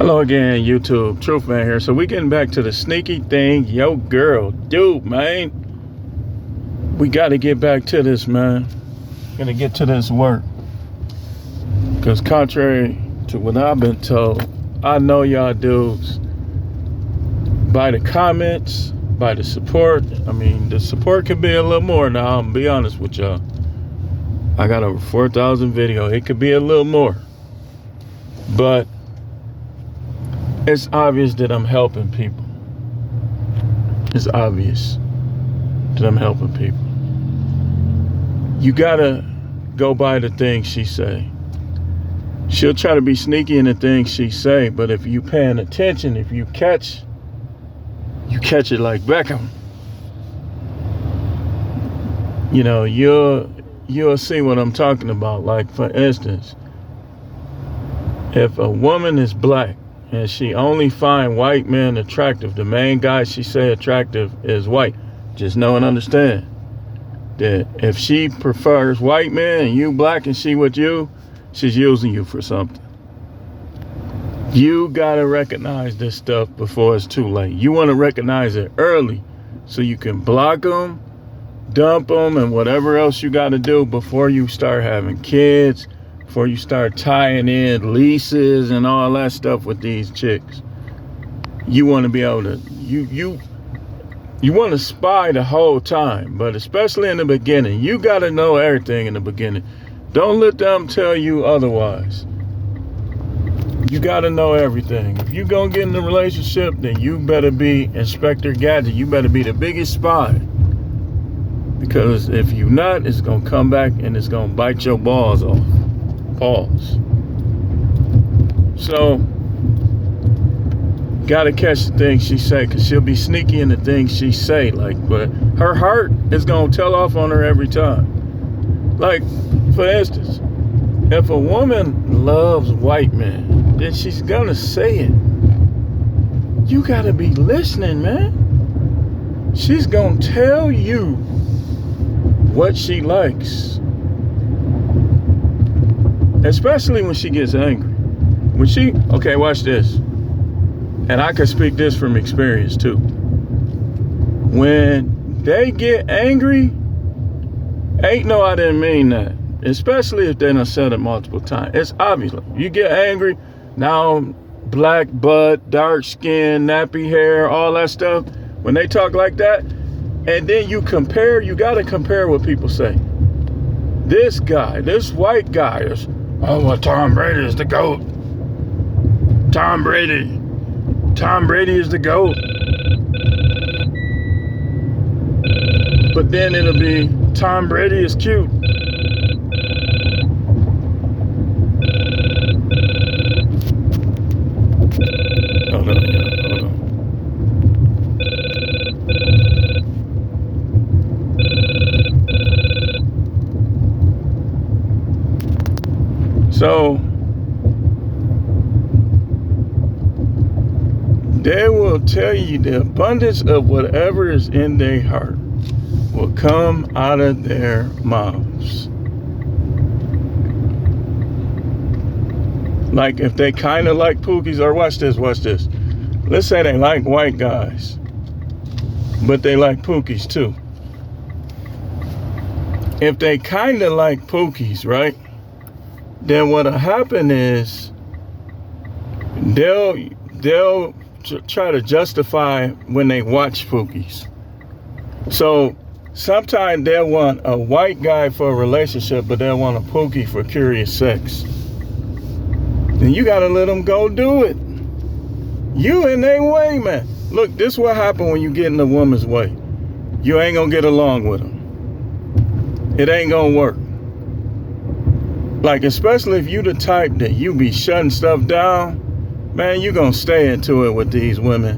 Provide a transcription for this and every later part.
Hello again, YouTube. Truth Man here. So we getting back to the sneaky thing. Yo, girl, dude, man. We got to get back to this, man. Gonna get to this work. Because contrary to what I've been told, I know y'all dudes, by the comments, by the support, the support could be a little more now. I'm gonna be honest with y'all. I got over 4,000 videos. It could be a little more. But it's obvious that I'm helping people. It's obvious that I'm helping people. You gotta go by the things she say. She'll try to be sneaky in the things she say, but if you paying attention, if you catch it like Beckham. You know, you'll see what I'm talking about. Like, for instance, if a woman is black and she only find white men attractive, the main guy she say attractive is white, just know and understand that if she prefers white men and you black and she with you, she's using you for something. You gotta recognize this stuff before it's too late. You want to recognize it early so you can block them, dump them, and whatever else you got to do before you start having kids, before you start tying in leases and all that stuff with these chicks. You want to be able to, you want to spy the whole time, but especially in the beginning. You got to know everything in the beginning. Don't let them tell you otherwise. You got to know everything. If you gonna get in a relationship, then you better be Inspector Gadget. You better be the biggest spy. Because if you not, it's gonna come back and it's gonna bite your balls off. Pause. So, gotta catch the things she say, because she'll be sneaky in the things she say. But her heart is gonna tell off on her every time. Like, for instance, if a woman loves white men, then she's gonna say it. You gotta be listening, man. She's gonna tell you what she likes. Especially when she gets angry. Okay, watch this. And I can speak this from experience too. When they get angry, ain't no, I didn't mean that. Especially if they done said it multiple times. It's obvious. You get angry, now black butt, dark skin, nappy hair, all that stuff. When they talk like that, and then you gotta compare what people say. This guy, this white guy is, well, Tom Brady is the GOAT. Tom Brady is the GOAT. But then it'll be, Tom Brady is cute. Hold on. So, they will tell you the abundance of whatever is in their heart will come out of their mouths. Like, if they kind of like pookies, or watch this. Let's say they like white guys, but they like pookies too. If they kind of like pookies, right? Then what'll happen is they'll try to justify when they watch pookies. So sometimes they'll want a white guy for a relationship, but they'll want a pookie for curious sex. Then you gotta let them go do it. You in their way, man. Look, this is what happens when you get in a woman's way. You ain't gonna get along with them. It ain't gonna work. Like, especially if you the type that you be shutting stuff down, man, you gonna stay into it with these women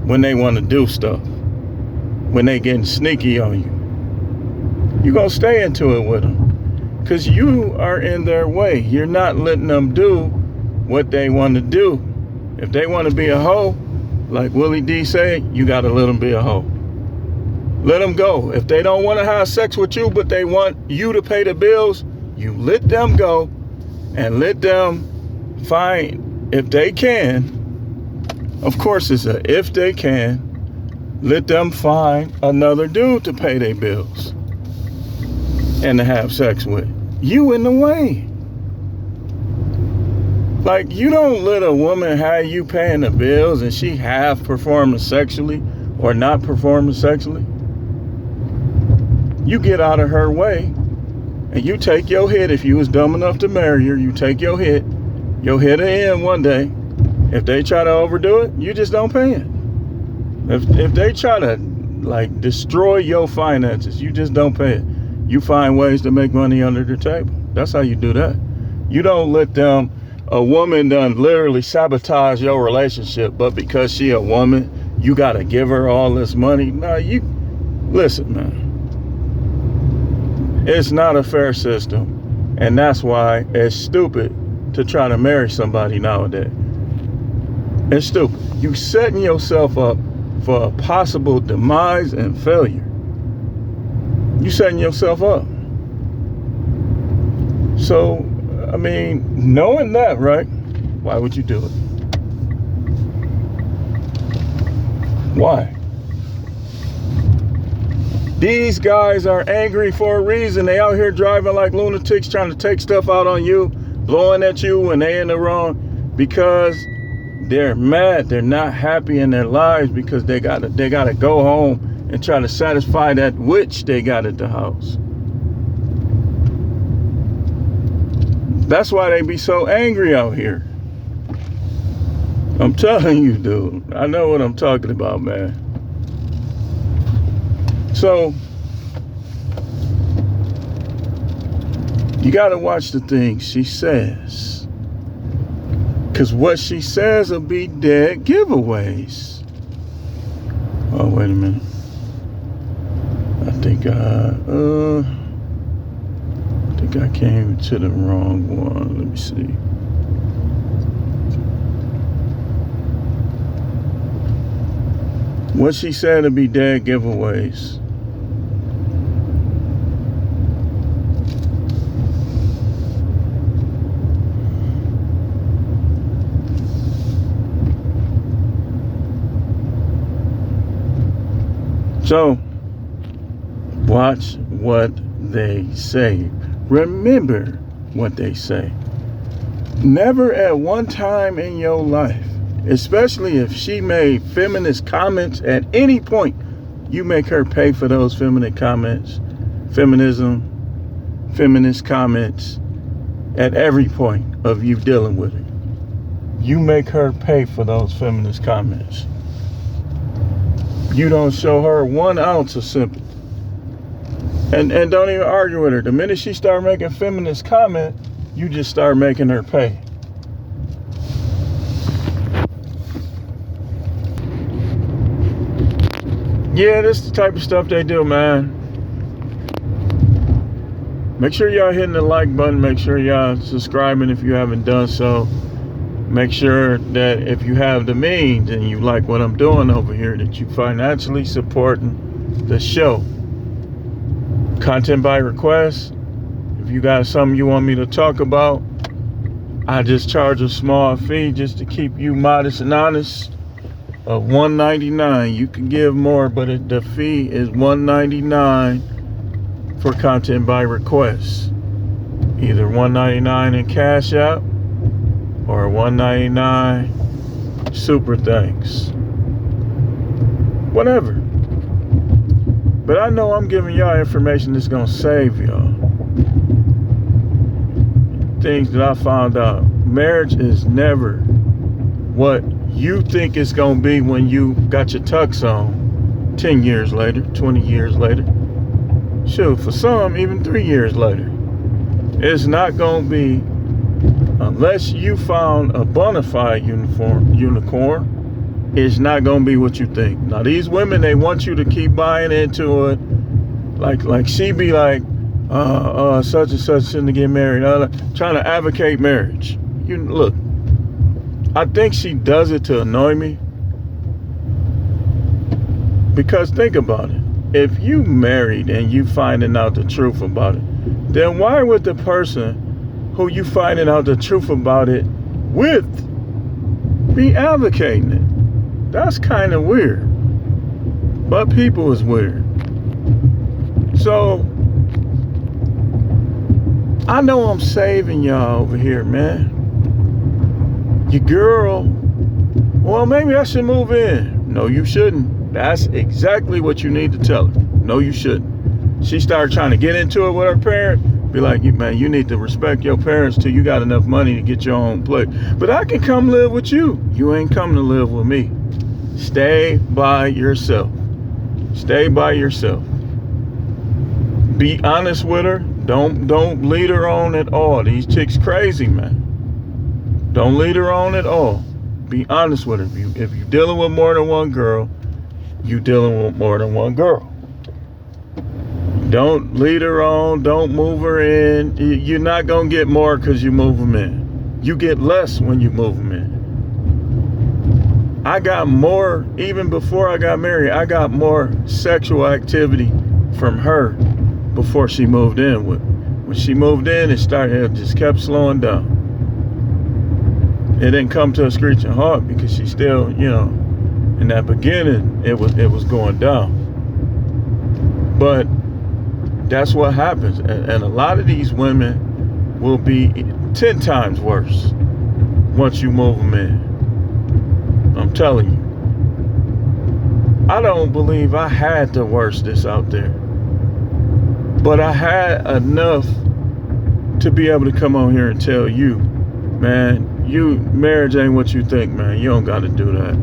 when they want to do stuff. When they getting sneaky on you. You gonna stay into it with them. Because you are in their way. You're not letting them do what they want to do. If they want to be a hoe, like Willie D said, you got to let them be a hoe. Let them go. If they don't want to have sex with you, but they want you to pay the bills, you let them go and let them find, if they can, Of course, it's a if they can, let them find another dude to pay their bills and to have sex with. You in the way. Like, you don't let a woman have you paying the bills and she half performing sexually or not performing sexually. You get out of her way and you take your hit. If you was dumb enough to marry her, you take your hit. You'll hit her in one day. If they try to overdo it, you just don't pay it. If they try to like destroy your finances, you just don't pay it. You find ways to make money under the table. That's how you do that. You don't let them, a woman done literally sabotage your relationship, but because she a woman, you gotta give her all this money. No, you listen, man. It's not a fair system, and that's why it's stupid to try to marry somebody nowadays. It's stupid. You setting yourself up for a possible demise and failure. You setting yourself up. So, I mean, knowing that, right? Why would you do it? Why? These guys are angry for a reason. They out here driving like lunatics, trying to take stuff out on you, blowing at you when they in the wrong, because they're mad. They're not happy in their lives because they gotta go home and try to satisfy that witch they got at the house. That's why they be so angry out here. I'm telling you, dude. I know what I'm talking about, man. So, you gotta watch the things she says. Because what she says will be dead giveaways. Oh, wait a minute. I think I came to the wrong one. Let me see. What she said will be dead giveaways. So, watch what they say. Remember what they say. Never at one time in your life, especially if she made feminist comments at any point, you make her pay for those feminist comments, feminist comments at every point of you dealing with it. You make her pay for those feminist comments. You don't show her 1 ounce of sympathy. And don't even argue with her. The minute she start making feminist comment, you just start making her pay. Yeah, this is the type of stuff they do, man. Make sure y'all hitting the like button. Make sure y'all subscribing if you haven't done so. Make sure that if you have the means and you like what I'm doing over here, that you financially supporting the show. Content by request. If you got something you want me to talk about, I just charge a small fee just to keep you modest and honest of $1.99. You can give more, but the fee is $1.99 for content by request. Either $1.99 in Cash App or $1.99 super thanks. Whatever. But I know I'm giving y'all information that's gonna save y'all. Things that I found out. Marriage is never what you think it's gonna be when you got your tux on 10 years later, 20 years later. Shoot, for some, even 3 years later. It's not gonna be, unless you found a bona fide unicorn, it's not gonna be what you think. Now these women, they want you to keep buying into it. Like she be like, such and such shouldn't get married. Trying to advocate marriage. You look, I think she does it to annoy me. Because think about it. If you married and you finding out the truth about it, then why would the person who you finding out the truth about it with be advocating it? That's kind of weird. But people is weird. So, I know I'm saving y'all over here, man. Your girl, well, maybe I should move in. No, you shouldn't. That's exactly what you need to tell her. No, you shouldn't. She started trying to get into it with her parent. Be like, man, you need to respect your parents till you got enough money to get your own place. But I can come live with you. You ain't coming to live with me. Stay by yourself. Stay by yourself. Be honest with her. Don't lead her on at all. These chicks crazy, man. Don't lead her on at all. Be honest with her. If you're dealing with more than one girl, you dealing with more than one girl. Don't lead her on. Don't move her in. You're not going to get more because you move them in. You get less when you move them in. I got more, even before I got married, I got more sexual activity from her before she moved in. When she moved in, it just kept slowing down. It didn't come to a screeching halt because she still, in that beginning, it was going down. But that's what happens. And a lot of these women will be 10 times worse once you move them in. I'm telling you. I don't believe I had the worstest out there. But I had enough to be able to come on here and tell you, man, marriage ain't what you think, man. You don't got to do that.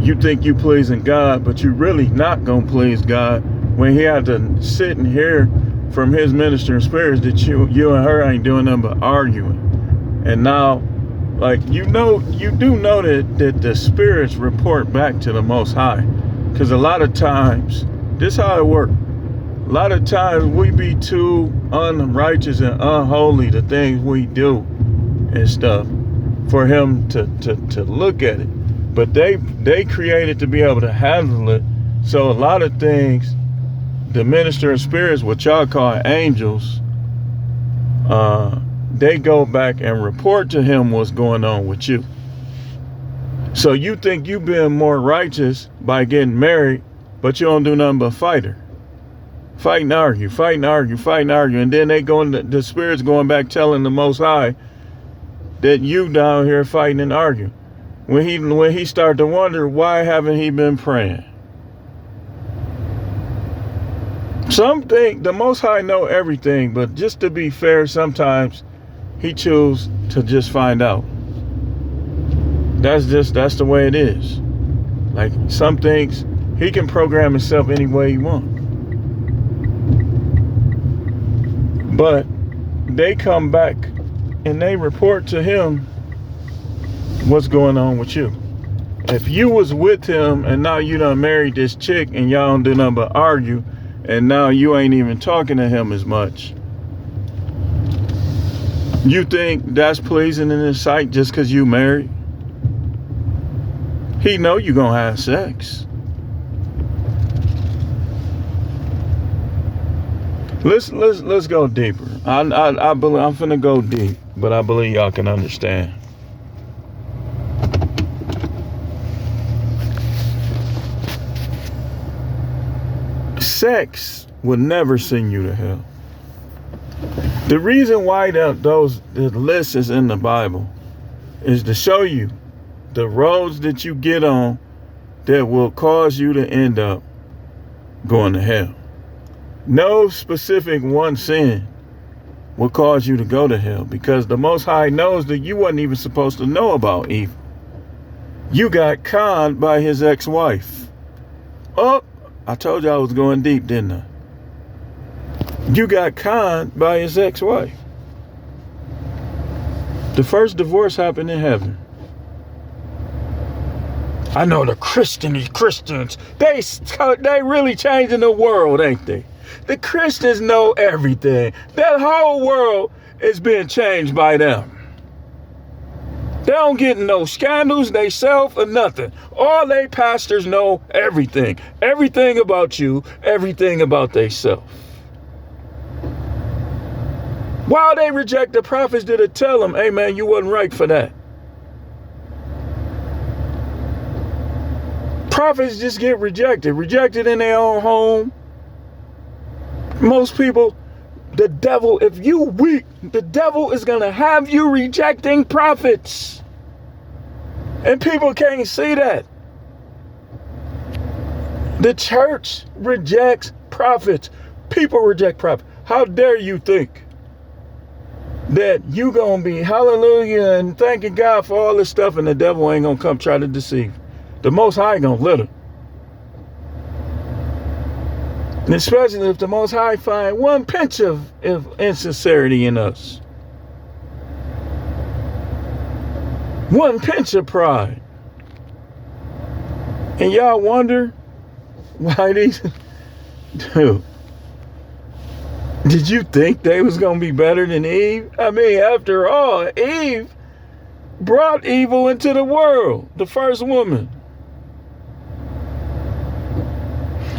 You think you pleasing God, but you really not going to please God when he had to sit and hear from his ministering spirits that you and her ain't doing nothing but arguing. And now, like, you do know that the spirits report back to the Most High. Because a lot of times, this is how it works. A lot of times we be too unrighteous and unholy, the things we do and stuff, for him to look at it. But they created to be able to handle it. So a lot of things, the ministering spirits, what y'all call angels, they go back and report to him what's going on with you. So you think you being more righteous by getting married, but you don't do nothing but fight her. Fight and argue, fight and argue, fight and argue. And then the spirits going back telling the Most High that you down here fighting and arguing. When he started to wonder, why haven't he been praying? Some think the Most High know everything, but just to be fair, sometimes he chooses to just find out. That's the way it is. Like some things, he can program himself any way he wants. But they come back and they report to him what's going on with you. If you was with him and now you done married this chick and y'all don't do nothing but argue, and now you ain't even talking to him as much, you think that's pleasing in his sight just because you married? He know you gonna have sex. Let's go deeper. I believe I'm finna go deep, but I believe y'all can understand. Sex will never send you to hell. The reason why the list is in the Bible is to show you the roads that you get on that will cause you to end up going to hell. No specific one sin will cause you to go to hell, because the Most High knows that you wasn't even supposed to know about evil. You got conned by his ex-wife. Oh, I told you I was going deep, didn't I? You got conned by his ex-wife. The first divorce happened in heaven. I know the Christians, they really changing the world, ain't they? The Christians know everything. That whole world is being changed by them. They don't get no scandals, they self or nothing. All they pastors know everything. Everything about you, everything about they self. Why they reject the prophets that tell them, hey man, you wasn't right for that. Prophets just get rejected in their own home. Most people, the devil, if you weak, the devil is going to have you rejecting prophets. And people can't see that. The church rejects prophets. People reject prophets. How dare you think that you going to be hallelujah and thanking God for all this stuff and the devil ain't going to come try to deceive. The Most High going to let him. And especially if the Most High find one pinch of insincerity in us. One pinch of pride. And y'all wonder why these... Dude. Did you think they was going to be better than Eve? I mean, after all, Eve brought evil into the world. The first woman.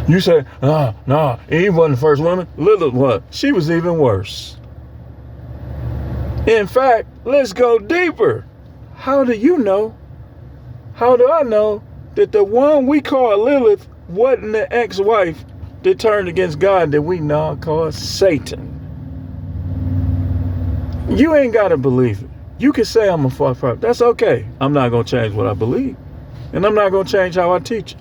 You say, no, Eve wasn't the first woman. Lilith was. She was even worse. In fact, let's go deeper. How do you know? How do I know that the one we call Lilith wasn't the ex-wife that turned against God that we now call Satan? You ain't got to believe it. You can say I'm a false prophet. That's okay. I'm not going to change what I believe. And I'm not going to change how I teach it.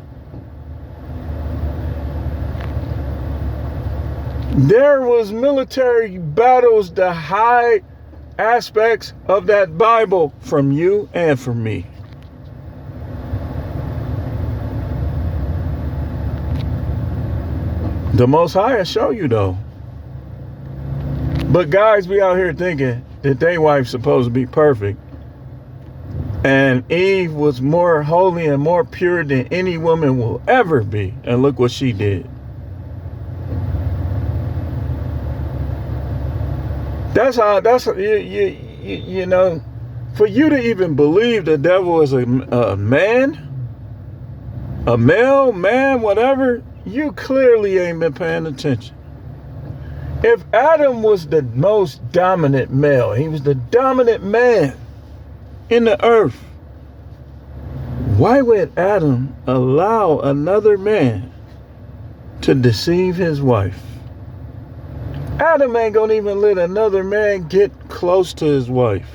There was military battles to hide aspects of that Bible from you and from me. The Most High will show you though. But guys be out here thinking that they wife's supposed to be perfect. And Eve was more holy and more pure than any woman will ever be. And look what she did. You know, for you to even believe the devil is a man, a male, man, whatever, you clearly ain't been paying attention. If Adam was the most dominant male, he was the dominant man in the earth, why would Adam allow another man to deceive his wife? Adam ain't gonna even let another man get close to his wife.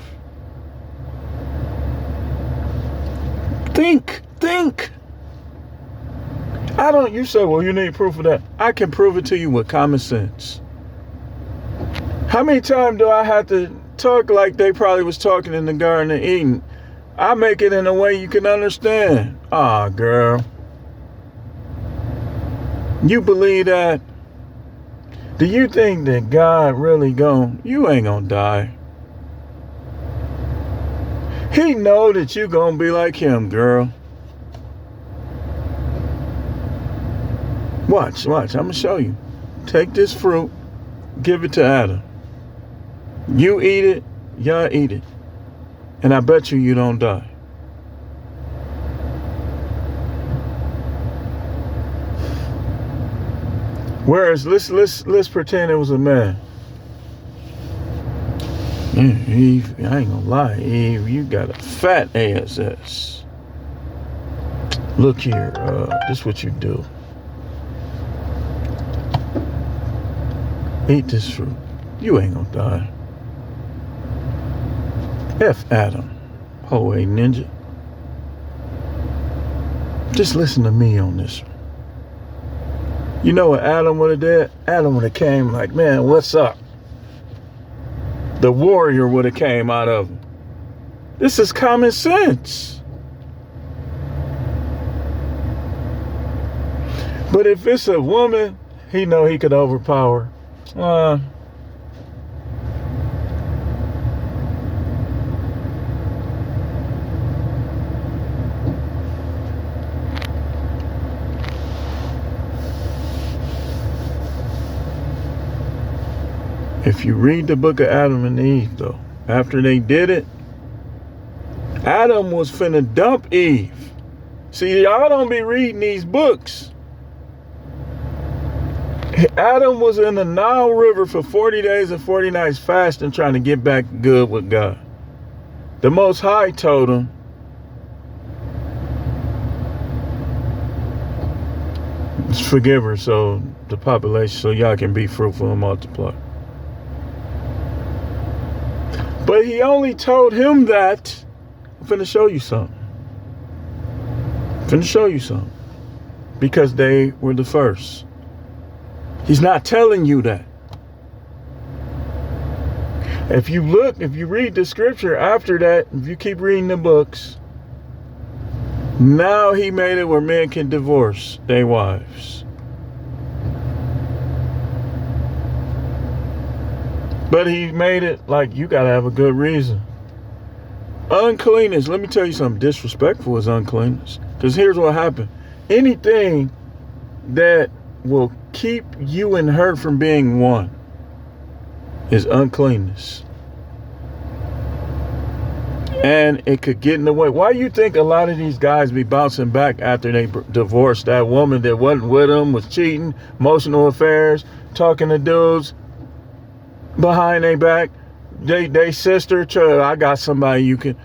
Think. You say, well, you need proof of that. I can prove it to you with common sense. How many times do I have to talk like they probably was talking in the Garden of Eden? I make it in a way you can understand. Ah, girl. You believe that? Do you think that God really you ain't gonna die? He know that you gonna be like him, girl. Watch, I'm gonna show you. Take this fruit, give it to Adam. You eat it, y'all eat it. And I bet you don't die. Whereas let's pretend it was a man. Man, Eve, I ain't gonna lie, Eve, you got a fat ass. Look here, this what you do. Eat this fruit. You ain't gonna die. F Adam, Hoey ninja. Just listen to me on this one. You know what Adam would have did? Adam would have came like, man, what's up? The warrior would have came out of him. This is common sense. But if it's a woman, he know he could overpower. If you read the book of Adam and Eve, though, after they did it, Adam was finna dump Eve. See, y'all don't be reading these books. Adam was in the Nile River for 40 days and 40 nights fasting, trying to get back good with God. The Most High told him, forgive her so the population, so y'all can be fruitful and multiply. But he only told him that. I'm finna show you something. Because they were the first. He's not telling you that. If you read the scripture after that, if you keep reading the books, now he made it where men can divorce their wives. But he made it like you gotta have a good reason. Uncleanness, let me tell you something disrespectful is uncleanness. Because here's what happened. Anything that will keep you and her from being one is uncleanness. And it could get in the way. Why do you think a lot of these guys be bouncing back after they divorced that woman that wasn't with them, was cheating, emotional affairs, talking to dudes behind their back? They sister, I got somebody you can.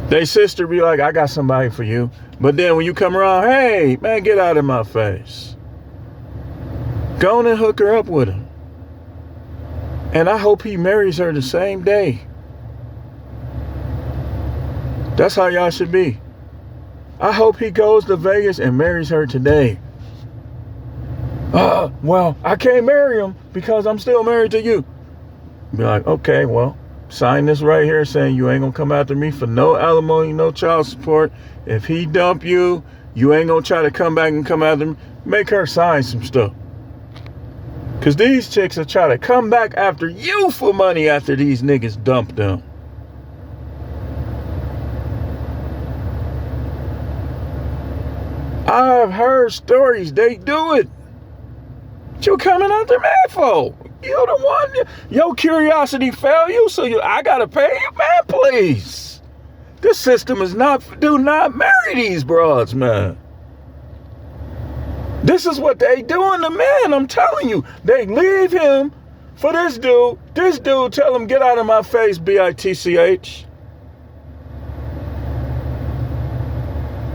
They sister be like, I got somebody for you. But then when you come around, hey, man, get out of my face. Go on and hook her up with him. And I hope he marries her the same day. That's how y'all should be. I hope he goes to Vegas and marries her today. Well, I can't marry him because I'm still married to you. Be like, okay, well, sign this right here saying you ain't gonna come after me for no alimony, no child support. If he dump you, you ain't gonna try to come back and come after me. Make her sign some stuff. Because these chicks will try to come back after you for money after these niggas dump them. I've heard stories, they do it. What you coming after me for? You the one, your curiosity failed you, so I gotta pay you, man, please. This system is do not marry these broads, man. This is what they doing to men, I'm telling you. They leave him for this dude. This dude tell him, get out of my face, bitch.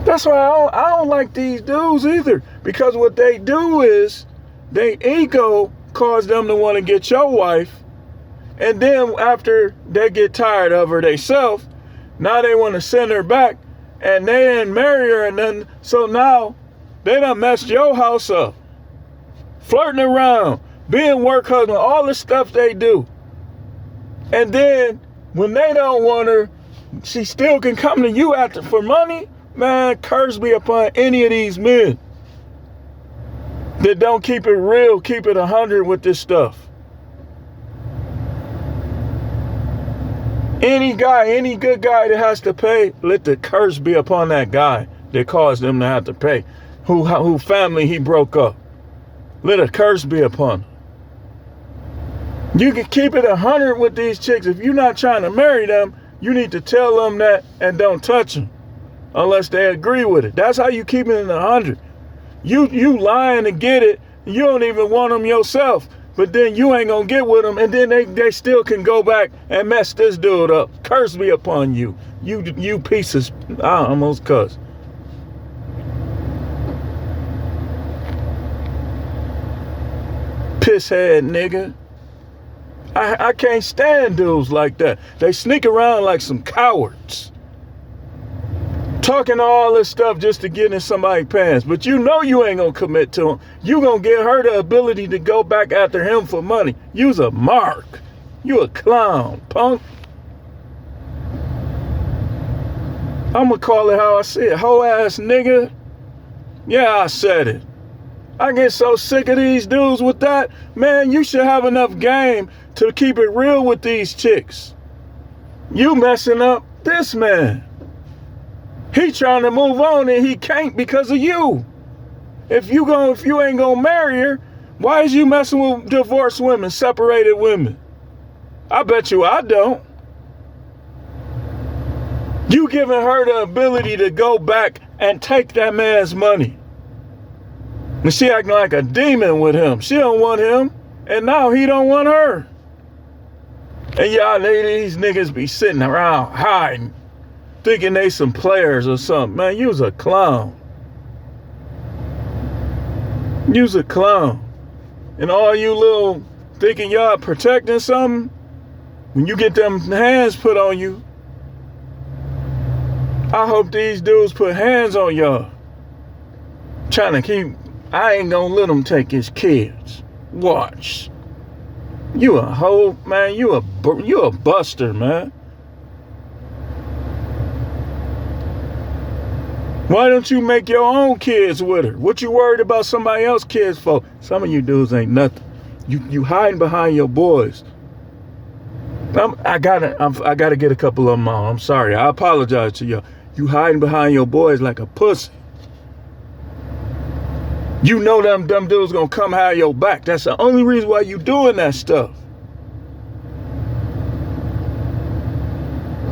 That's why I don't like these dudes either. Because what they do is, their ego cause them to want to get your wife. And then after they get tired of her themselves, now they want to send her back. And they didn't marry her and then, so now they done messed your house up. Flirting around, being work husband, all the stuff they do. And then when they don't want her, she still can come to you for money. Man, curse be upon any of these men that don't keep it real, keep it 100 with this stuff. Any guy, any good guy that has to pay, let the curse be upon that guy that caused them to have to pay. Who family he broke up. Let a curse be upon him. You can keep it 100 with these chicks. If you're not trying to marry them, you need to tell them that and don't touch them unless they agree with it. That's how you keep it in 100. You lying to get it. You don't even want them yourself. But then you ain't gonna get with them, and then they still can go back and mess this dude up. Curse be upon you. You pieces. I almost cussed. Pisshead nigga. I can't stand dudes like that. They sneak around like some cowards. Talking all this stuff just to get in somebody's pants. But you know you ain't gonna commit to him. You gonna give her the ability to go back after him for money. You's a mark. You a clown, punk. I'm gonna call it how I see it. Hoe ass nigga. Yeah, I said it. I get so sick of these dudes with that. Man, you should have enough game to keep it real with these chicks. You messing up this man. He trying to move on and he can't because of you. If you ain't gonna marry her, why is you messing with divorced women, separated women? I bet you I don't. You giving her the ability to go back and take that man's money. And she acting like a demon with him. She don't want him, and now he don't want her. And y'all, these niggas be sitting around hiding, thinking they some players or something. Man, you's a clown. You's a clown. And all you little thinking y'all protecting something, when you get them hands put on you, I hope these dudes put hands on y'all. Trying to keep, I ain't gonna let them take his kids. Watch. You a hoe, man. You a buster, man. Why don't you make your own kids with her? What you worried about somebody else's kids for? Some of you dudes ain't nothing. You hiding behind your boys. I gotta get a couple of them on. I'm sorry. I apologize to y'all. You hiding behind your boys like a pussy. You know them dudes gonna come have your back. That's the only reason why you doing that stuff.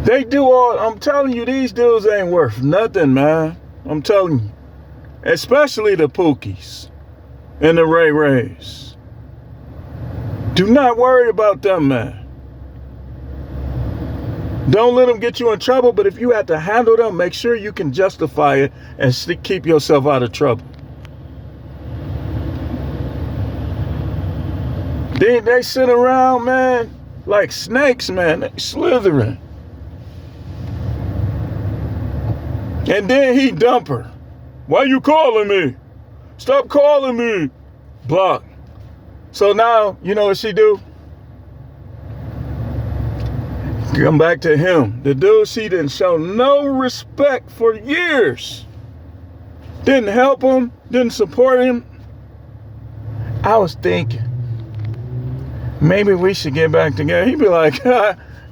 They do all, I'm telling you, these dudes ain't worth nothing, man. I'm telling you. Especially the Pookies and the Ray Rays. Do not worry about them, man. Don't let them get you in trouble, but if you have to handle them, make sure you can justify it and keep yourself out of trouble. They sit around, man, like snakes, man. They slithering. And then he dump her. Why you calling me? Stop calling me. Block. So now, you know what she do? Come back to him. The dude she didn't show no respect for years. Didn't help him. Didn't support him. I was thinking, maybe we should get back together. He'd be like,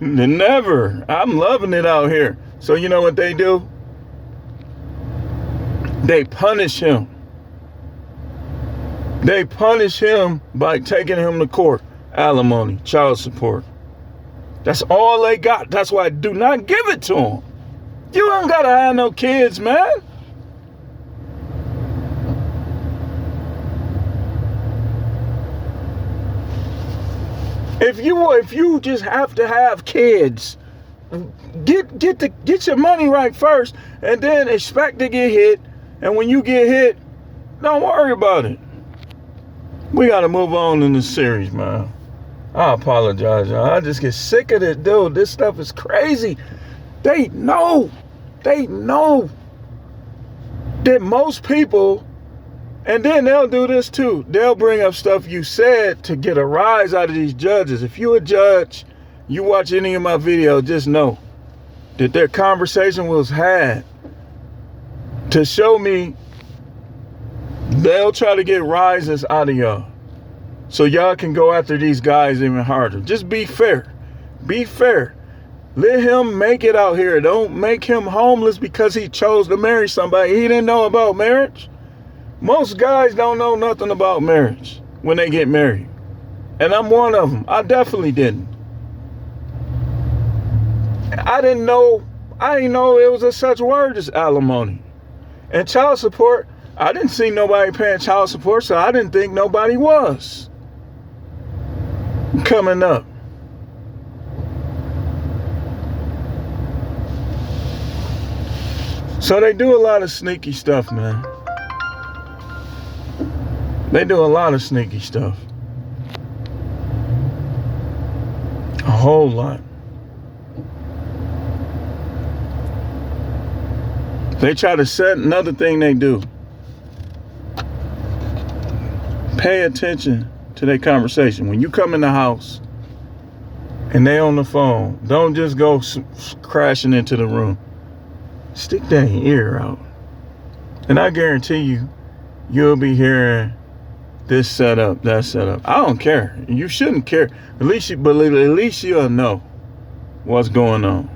never. I'm loving it out here. So you know what they do? They punish him. They punish him by taking him to court. Alimony, child support. That's all they got. That's why I do not give it to them. You ain't gotta have no kids, man. If you just have to have kids, get your money right first, and then expect to get hit. And when you get hit, don't worry about it. We gotta move on in this series, man. I apologize, y'all. I just get sick of it, dude. This stuff is crazy. They know that most people, and then they'll do this too. They'll bring up stuff you said to get a rise out of these judges. If you a judge, you watch any of my videos, just know that their conversation was had to show me they'll try to get rises out of y'all. So y'all can go after these guys even harder. Just be fair. Be fair. Let him make it out here. Don't make him homeless because he chose to marry somebody he didn't know about marriage. Most guys don't know nothing about marriage when they get married. And I'm one of them. I definitely didn't. I didn't know it was a such word as alimony. And child support, I didn't see nobody paying child support, so I didn't think nobody was. Coming up. So they do a lot of sneaky stuff, man. They do a lot of sneaky stuff. A whole lot. They try to set, another thing they do. Pay attention to their conversation. When you come in the house and they on the phone, don't just go crashing into the room. Stick that ear out. And I guarantee you, you'll be hearing this setup, that setup. I don't care. You shouldn't care. At least you'll know what's going on.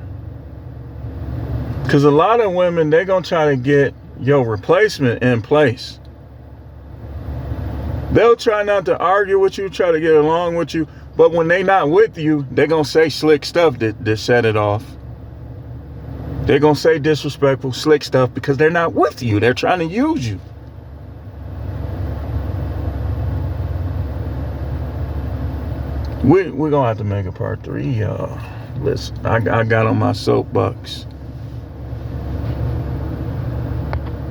Because a lot of women, they're going to try to get your replacement in place. They'll try not to argue with you, try to get along with you. But when they not with you, they're going to say slick stuff that set it off. They're going to say disrespectful, slick stuff because they're not with you. They're trying to use you. We're going to have to make a part 3, y'all. Listen, I got on my soapbox.